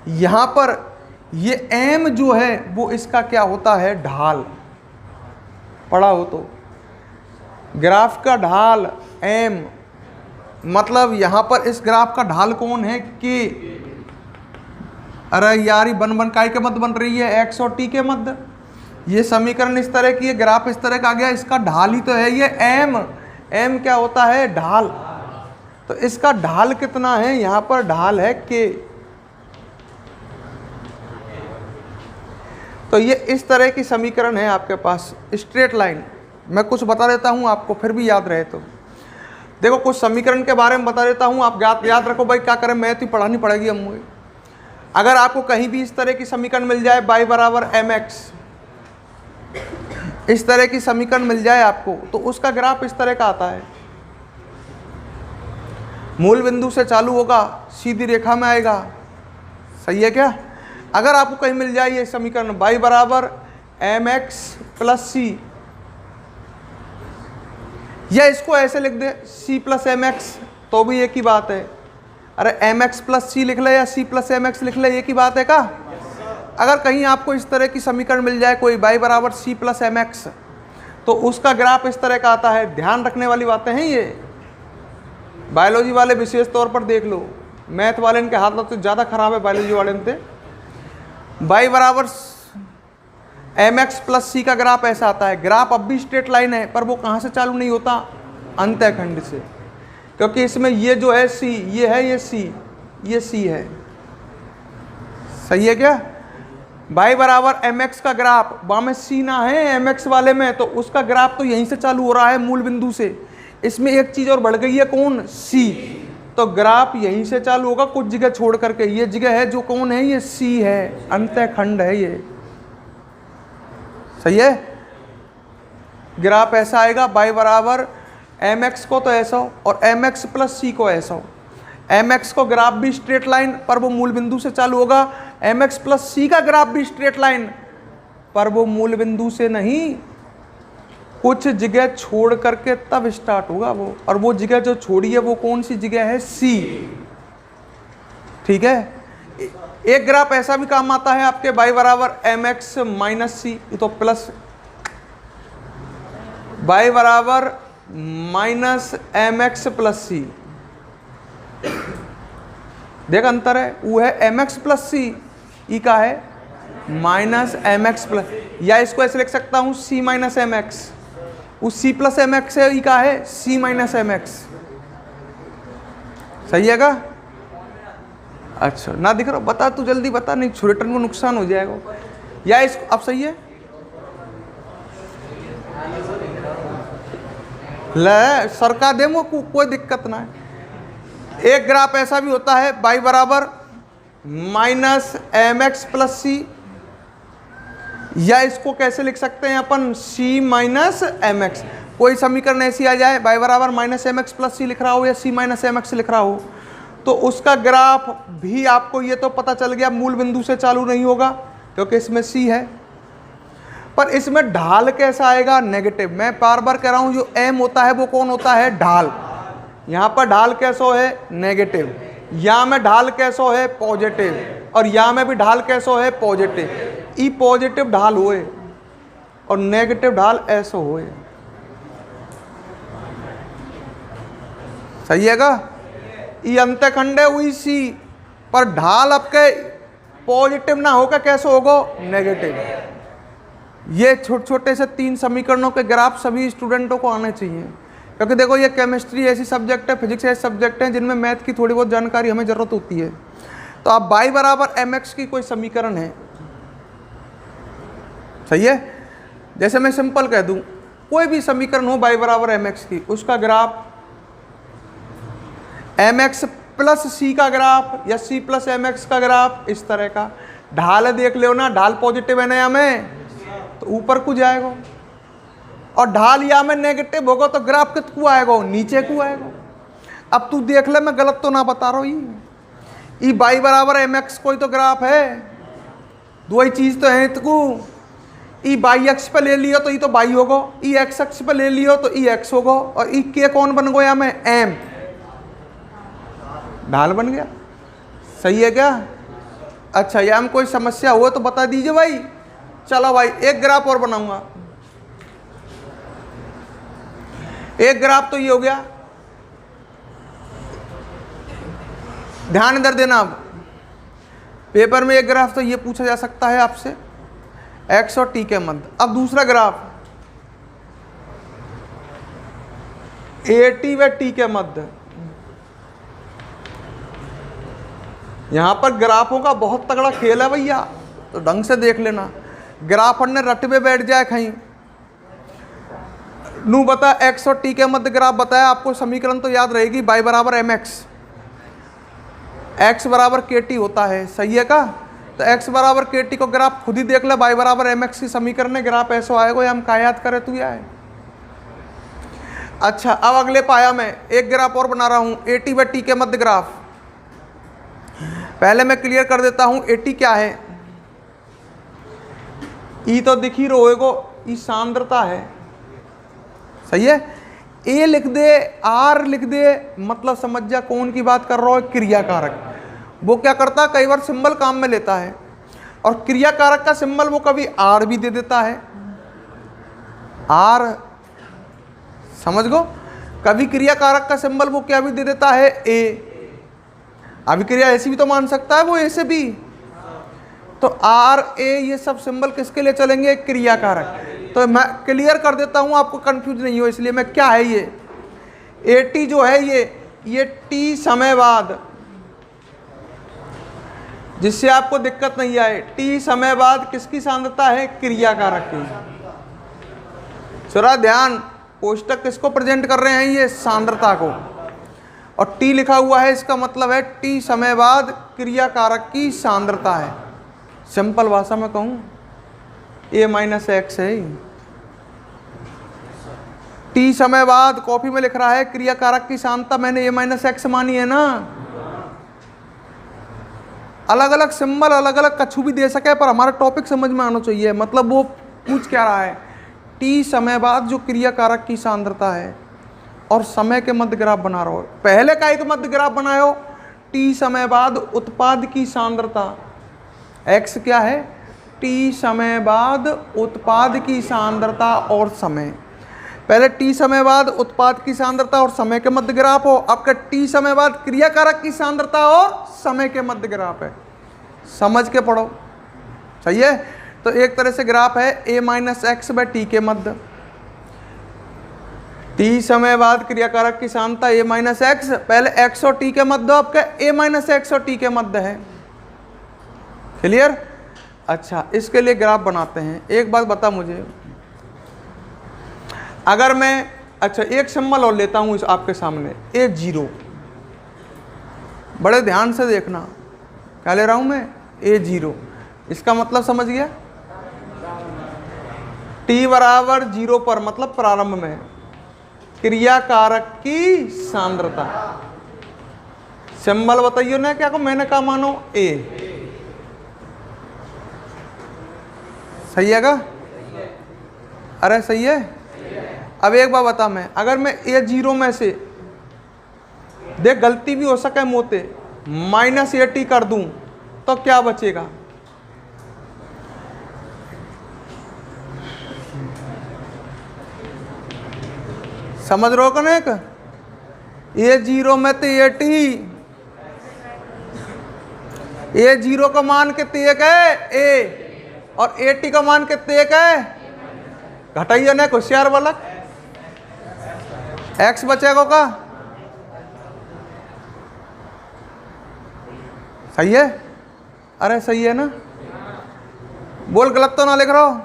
यहाँ पर ये m जो है वो इसका क्या होता है, ढाल, पढ़ा हो तो, ग्राफ का ढाल m, मतलब यहाँ पर इस ग्राफ का ढाल कौन है, k। अरे यार ये बन काय के मध्य बन रही है, x और t के मध्य, ये समीकरण इस तरह की है, ग्राफ इस तरह का आ गया, इसका ढाल ही तो है ये m, m क्या होता है, ढाल। तो इसका ढाल कितना है, यहाँ पर ढाल है k। तो ये इस तरह की समीकरण है आपके पास, स्ट्रेट लाइन। मैं कुछ बता देता हूँ आपको, फिर भी याद रहे तो देखो, कुछ समीकरण के बारे में बता देता हूँ, आप याद रखो भाई, क्या करें, मैथ ही पढ़ानी पड़ेगी हम मुझे। अगर आपको कहीं भी इस तरह की समीकरण मिल जाए, y बराबर mx, इस तरह की समीकरण मिल जाए आपको, तो उसका ग्राफ इस तरह का आता है, मूल बिंदु से चालू होगा, सीधी रेखा में आएगा, सही है क्या। अगर आपको कहीं मिल जाए ये समीकरण y बराबर mx प्लस c, या इसको ऐसे लिख दे c प्लस mx, तो भी एक ही बात है। अरे mx प्लस c लिख ले या c प्लस mx लिख ले, एक ही बात है का। अगर कहीं आपको इस तरह की समीकरण मिल जाए कोई y बराबर c प्लस mx, तो उसका ग्राफ इस तरह का आता है। ध्यान रखने वाली बातें हैं ये, बायोलॉजी वाले विशेष तौर पर देख लो, मैथ वाले इनके हाथ तो ज़्यादा खराब है बायोलॉजी वाले इनसे। y बराबर mx प्लस c का ग्राफ ऐसा आता है। ग्राफ अब भी स्ट्रेट लाइन है, पर वो कहाँ से चालू नहीं होता, अंतःखंड से, क्योंकि इसमें ये जो है c, ये है ये c, ये c है, सही है क्या। y बराबर mx का ग्राफ, वहाँ में c ना है mx वाले में, तो उसका ग्राफ तो यहीं से चालू हो रहा है, मूल बिंदु से। इसमें एक चीज़ और बढ़ गई है, कौन, c, तो ग्राफ यहीं से चालू होगा कुछ जगह छोड़ करके, ये जगह है जो कौन है, ये c है, अंतःखंड है ये, सही है। ग्राफ ऐसा आएगा, y बराबर mx को तो ऐसा हो और mx प्लस c को ऐसा हो। mx को ग्राफ भी स्ट्रेट लाइन, पर वो मूल बिंदु से चालू होगा। mx प्लस c का ग्राफ भी स्ट्रेट लाइन, पर वो मूल बिंदु से नहीं, कुछ जगह छोड़ करके तब स्टार्ट होगा वो, और वो जगह जो छोड़ी है वो कौन सी जगह है, c, ठीक है। एक ग्राफ ऐसा भी काम आता है आपके, y बराबर mx माइनस c, तो प्लस, y बराबर माइनस mx प्लस c, देख अंतर है, वो है mx प्लस c, ई का है माइनस mx प्लस, या इसको ऐसे लिख सकता हूँ c माइनस mx, वो c प्लस mx है, ई का है c माइनस mx, सही है का। अच्छा ना दिख रहा, बता तू जल्दी बता, नहीं छुरेटन को नुकसान हो जाएगा। या इसको अब सही है, ले सरका दे वो कोई दिक्कत ना है। एक ग्राफ ऐसा भी होता है, y बराबर माइनस एम एक्स प्लस सी, या इसको कैसे लिख सकते हैं अपन, सी माइनस एम एक्स। कोई समीकरण ऐसी आ जाए y बराबर माइनस एम एक्स प्लस सी लिख रहा हो या सी माइनस एम एक्स लिख रहा हो, तो उसका ग्राफ भी आपको ये तो पता चल गया मूल बिंदु से चालू नहीं होगा क्योंकि इसमें सी है, पर इसमें ढाल कैसा आएगा, नेगेटिव। मैं बार बार कह रहा हूं जो m होता है वो कौन होता है, ढाल। यहां पर ढाल कैसो है, नेगेटिव। या में ढाल कैसो है, पॉजिटिव। और या में भी ढाल कैसो है, पॉजिटिव। ई पॉजिटिव ढाल होए और नेगेटिव ढाल ऐसो होए, सही है का। ई अंतखंड है हुई सी, पर ढाल आपके पॉजिटिव ना होकर कैसे होगा, नेगेटिव। ये छोटे छोटे से 3 समीकरणों के ग्राफ सभी स्टूडेंटों को आने चाहिए, क्योंकि देखो ये केमिस्ट्री ऐसी सब्जेक्ट है, फिजिक्स ऐसे सब्जेक्ट हैं जिनमें मैथ की थोड़ी बहुत जानकारी हमें ज़रूरत होती है। तो आप y बराबर एम एक्स की कोई समीकरण है, सही है। जैसे मैं सिंपल कह दूं कोई भी समीकरण हो y बराबर एम एक्स की, उसका ग्राफ एम एक्स प्लस सी का ग्राफ या सी प्लस एम एक्स का ग्राफ इस तरह का। ढाल देख लो ना, ढाल पॉजिटिव है ना या में, तो ऊपर को जाएगा, और ढाल या में नेगेटिव होगा तो ग्राफ कित को आएगा, नीचे को आएगा। अब तू देख ले, मैं गलत तो ना बता रहा हूँ। ई y बराबर एम एक्स कोई तो ग्राफ है, दो ही चीज तो है इतकू। ई y अक्ष पे ले लियो तो ई तो y होगा, ई x अक्ष पे ले लियो तो ई x होगा, और ई के कौन बन गया में, m, ढाल बन गया, सही है क्या। अच्छा, या में कोई समस्या हो तो बता दीजिए भाई। चलो भाई एक ग्राफ और बनाऊंगा। एक ग्राफ तो ये हो गया, ध्यान इधर देना। अब पेपर में एक ग्राफ तो ये पूछा जा सकता है आपसे, x और t के मध्य। अब दूसरा ग्राफ AT व t के मध्य। यहां पर ग्राफों का बहुत तगड़ा खेल है भैया, तो ढंग से देख लेना। ग्राफ ने रटबे बैठ जाए कहीं नू बता, x और t के मध्य ग्राफ बताया आपको, समीकरण तो याद रहेगी y बराबर एम एक्स, x बराबर के टी होता है, सही है का। तो x बराबर के टी को ग्राफ खुद ही देख ले, y बराबर एम एक्स की समीकरण है, ग्राफ ऐसा आएगा, हम क्या याद करे तू यार। अच्छा, अब अगले पाया में एक ग्राफ और बना रहा हूं, AT व t के मध्य ग्राफ। पहले मैं क्लियर कर देता हूं AT क्या है। ई तो दिख ही रहेगो, ई सांद्रता है, सही है। ए लिख दे, आर लिख दे, मतलब समझ जा कौन की बात कर रहा है, क्रिया कारक। वो क्या करता है, कई बार सिंबल काम में लेता है, और क्रिया कारक का सिंबल वो कभी आर भी दे देता है, आर, समझ गो। कभी क्रिया कारक का सिंबल वो क्या भी दे देता है, ए। अभिक्रिया ऐसी भी तो मान सकता है वो ऐसे भी। तो आर ए ये सब सिंबल किसके लिए चलेंगे, क्रिया कारक। तो मैं क्लियर कर देता हूं आपको कंफ्यूज नहीं हो, इसलिए मैं क्या है ये AT जो है ये T समय बाद, जिससे आपको दिक्कत नहीं आए, T समय बाद किसकी सांद्रता है, क्रिया कारक की। थोड़ा ध्यान, कोष्टक किसको प्रेजेंट कर रहे हैं, ये सांद्रता को, और T लिखा हुआ है, इसका मतलब है T समय बाद क्रिया कारक की सांद्रता है। सिंपल भाषा में कहूं A माइनस एक्स है। T समय बाद कॉपी में लिख रहा है क्रिया कारक की सांद्रता, मैंने A माइनस एक्स मानी है ना। अलग अलग सिंबल अलग अलग कछु भी दे सके, पर हमारा टॉपिक समझ में आना चाहिए। मतलब वो पूछ क्या रहा है, T समय बाद जो क्रिया कारक की सांद्रता है और समय के मध्य ग्राफ बना रहा हो। पहले का एक मध्य ग्राफ बनायो, T समय बाद उत्पाद की सांद्रता, x क्या है, T समय बाद उत्पाद की सांद्रता और समय। पहले T समय बाद उत्पाद की सांद्रता और समय के मध्य ग्राफ हो, आपका T समय बाद क्रिया कारक की सांद्रता और समय के मध्य ग्राफ है। समझ के पढ़ो, सही है। तो एक तरह से ग्राफ है A माइनस एक्स व T के मध्य। T समय बाद क्रिया कारक की सांद्रता A माइनस एक्स, पहले x और T के मध्य, आपका A माइनस एक्स और T के मध्य है। क्लियर। अच्छा, इसके लिए ग्राफ बनाते हैं। एक बात बता मुझे, अगर मैं, अच्छा एक सिंबल और लेता हूं आपके सामने, A0। बड़े ध्यान से देखना, क्या ले रहा हूं मैं, A0। इसका मतलब समझ गया, t बराबर 0 पर मतलब प्रारंभ में क्रिया कारक की सांद्रता। सिंबल बताइए ना क्या को, मैंने कहा मानो A। सही है का? अरे सही है। अब एक बार बता, मैं अगर मैं A0 में से देख गलती भी हो सके मोते -AT कर दूं तो क्या बचेगा? समझ रहे हो कनेक? A0 में तो AT, A0 का मान कितने एक है A, और AT का मान कितने एक है, घटाइए ना होशियार बालक। X बचेगा का? सही है? अरे सही है ना? बोल गलत तो ना लिख रहा हो?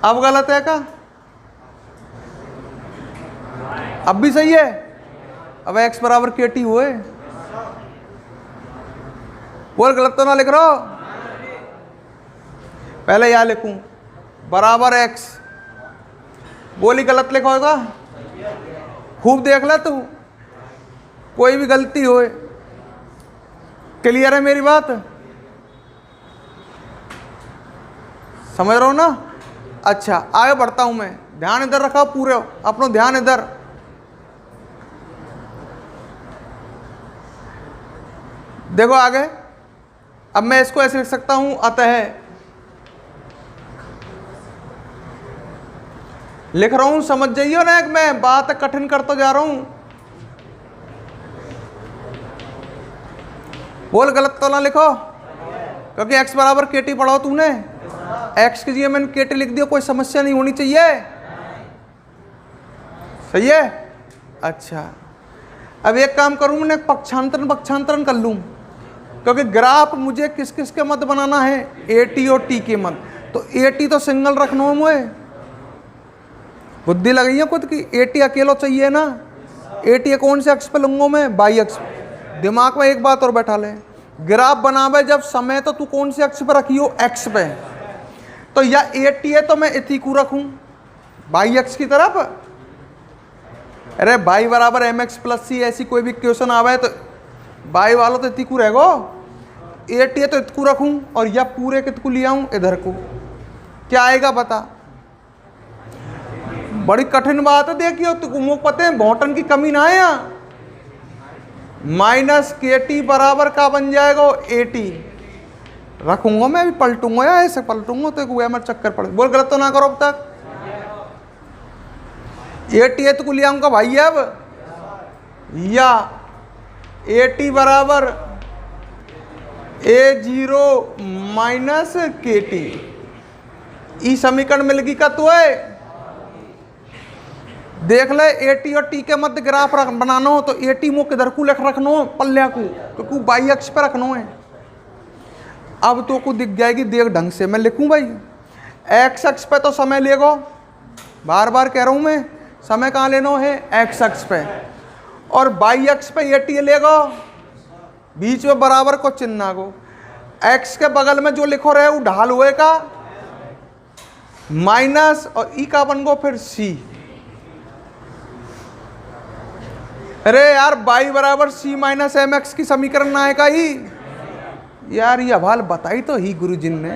अब गलत है का? अब भी सही है? अब x बराबर KT हुए। बोल गलत तो ना लिख रहा हो? पहले यहां लिखूं बराबर x, बोली गलत लिखा होगा, खूब देख ले तू, कोई भी गलती होए। क्लियर है मेरी बात? समझ रहा हो ना? अच्छा आगे बढ़ता हूं मैं, ध्यान इधर रखा पूरे, अपना ध्यान इधर। देखो आगे, अब मैं इसको ऐसे लिख सकता हूं, अतः लिख रहा हूं, समझ जाइए ना, एक मैं बात कठिन करता जा रहा हूं। बोल गलत तो ना लिखो, क्योंकि x बराबर KT पढ़ाओ तूने, x की जगह मैंने KT लिख दिया, कोई समस्या नहीं होनी चाहिए। सही है? अच्छा अब एक काम करूं, मैंने पक्षांतरण कर लूं, क्योंकि ग्राफ मुझे किस किस के मध्य बनाना है, AT और T के मध्य। तो AT तो सिंगल रखना है, मुझे बुद्धि लगी है खुद की, AT अकेला चाहिए ना। AT कौन से अक्ष पे लूंगा मैं, y अक्ष। दिमाग में एक बात और बैठा ले, ग्राफ बनावे जब समय तो तू कौन से अक्ष पर रखियो, x पे। तो या AT है तो मैं इति को रखूं y अक्ष की तरफ। अरे y बराबर mx प्लस c, ऐसी कोई भी क्वेश्चन आवे तो y वालों तो इति को रहेगो। AT है तो इत को रखूं, और या पूरे कित को ले आऊं इधर को, क्या आएगा बता? बड़ी कठिन बात है, देखियो तुमको पता है बॉटन की कमी ना है यहाँ। -KT बराबर का बन जाएगा AT। रखूंगा मैं, अभी पलटूंगा या ऐसे पलटूंगा तो एक मैं चक्कर पड़। बोल गलत तो ना करो अब तक। AT है तो को ले आऊंगा भाई अब, या AT बराबर A0 - KT। ई समीकरण मिल गई का तो है। देख ले AT और T के मध्य ग्राफ बनाना हो तो AT मुख किधर को लिख रखना हो, पल्ले को, तो y अक्ष पे रखना है। अब तो को दिख जाएगी, देख ढंग से मैं लिखूं भाई। x अक्ष पे तो समय लेगा, बार बार कह रहा हूं मैं, समय कहाँ लेना है, x अक्ष पे, और y अक्ष पे AT लेगा, बीच में बराबर को चिन्ह को। x के बगल में जो लिखो रहे वो ढाल हुए का माइनस, और ई का बन गो फिर c। अरे यार y बराबर c - mx की समीकरण ना आएगा ही यार, ये हवाल बताई तो ही गुरुजी ने।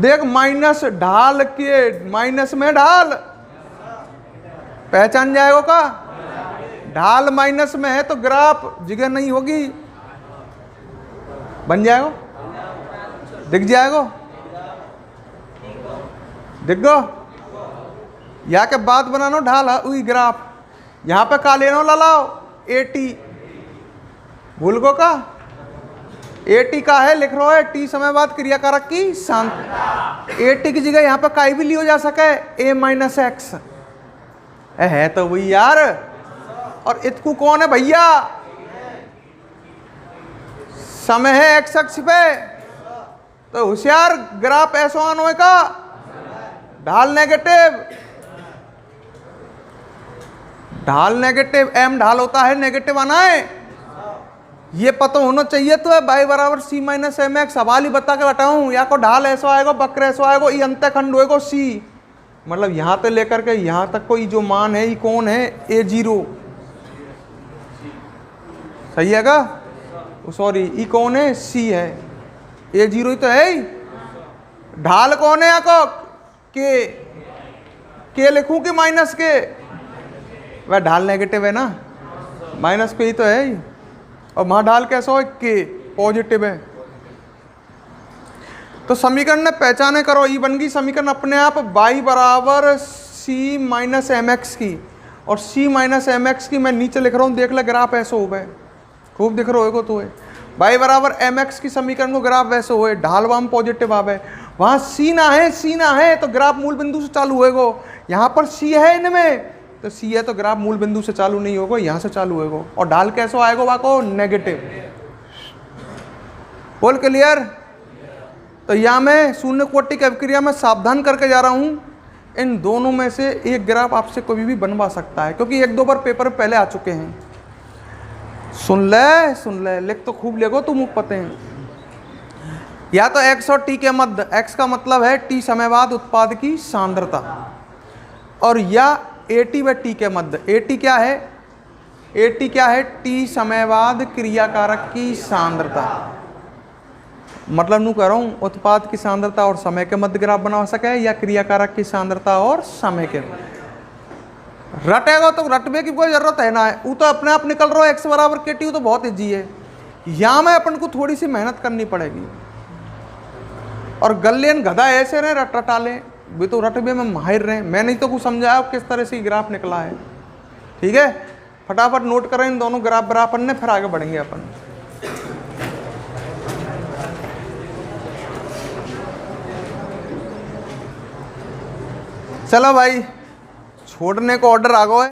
देख माइनस ढाल के, माइनस में ढाल पहचान जाएगा का, ढाल माइनस में है तो ग्राफ जगह नहीं होगी, बन जाएगा, दिख जाएगा, दिख गो। यहाँ के बाद बनाना ढाल है वही ग्राफ, यहाँ पे का लेना लाओ AT, भूल गो का AT का है लिख रहा है, T समय बाद क्रिया कारक की शांत। AT की जगह यहाँ पे काई भी लियो जा सके, A - x है तो वही यार। और इतकू कौन है भैया, समय है x अक्ष पे, तो होशियार ग्राफ ऐसा ऑन होएगा, ढाल नेगेटिव, ढाल नेगेटिव, एम ढाल होता है नेगेटिव आना है, ये पता होना चाहिए। तो है बाई बराबर सी माइनस एम एक्स, सवाल ही बता के बताऊं, या को ढाल ऐसा आएगा, वक्र ऐसा आएगा, ये अंतःखंड होएगा सी, मतलब यहाँ से लेकर के यहाँ तक कोई जो मान है ये कौन है, A0, सही है का, सॉरी ये कौन है, सी है, A0 ही तो है ही। ढाल कौन है आपको, के लिखूं कि माइनस के, वह ढाल नेगेटिव है ना, माइनस के ही तो है ही, और वहां ढाल कैसा हो, के पॉजिटिव है। तो समीकरण ने पहचाने करो, ये बन गई समीकरण अपने आप y बराबर सी माइनस एम एक्स की, और सी माइनस एम एक्स की मैं नीचे लिख रहा हूँ, देख ले ग्राफ ऐसे हो गए, खूब दिख रहा होगा तो है y बराबर एम एक्स की समीकरण को ग्राफ वैसे हुए, ढाल वाम पॉजिटिव आवे, वहाँ सी ना है तो ग्राफ मूल बिंदु से चालू होएगो, यहाँ पर सी है इनमें तो सी है तो ग्राफ मूल बिंदु से चालू नहीं होगा, यहाँ से चालू होएगो, और ढाल कैसे आएगा वहाँ को, नेगेटिव। बोल क्लियर। तो यहाँ मैं शून्य कोटि की अभिक्रिया में सावधान करके जा रहा हूँ, इन दोनों में से एक ग्राफ आपसे कोई भी बनवा सकता है, क्योंकि एक दो बार पेपर पहले आ चुके हैं। सुन ले लिख तो खूब लेगो तुम पते हैं। या तो x और t के मध्य, x का मतलब है t समय बाद उत्पाद की सांद्रता, और या at व t के मध्य, at क्या है, t समय बाद क्रियाकारक की सांद्रता, मतलब नू कह रहा हूँ उत्पाद की सांद्रता और समय के मध्य ग्राफ बना सके, या क्रियाकारक की सांद्रता और समय के। रटेगा तो रटने की कोई जरूरत है ना है, वो तो अपने आप निकल रहा है, x बराबर के टी, तो बहुत ईजी है। यहाँ में अपन को थोड़ी सी मेहनत करनी पड़ेगी, और गल्लेन गधा ऐसे रहे रटाले भी तो रटबे में माहिर रहे, मैं नहीं तो कुछ समझाया किस तरह से ग्राफ निकला है। ठीक है, फटाफट नोट करें इन दोनों ग्राफ बराबर ने, फिर आगे बढ़ेंगे अपन। चलो भाई, छोड़ने को ऑर्डर आ गया है।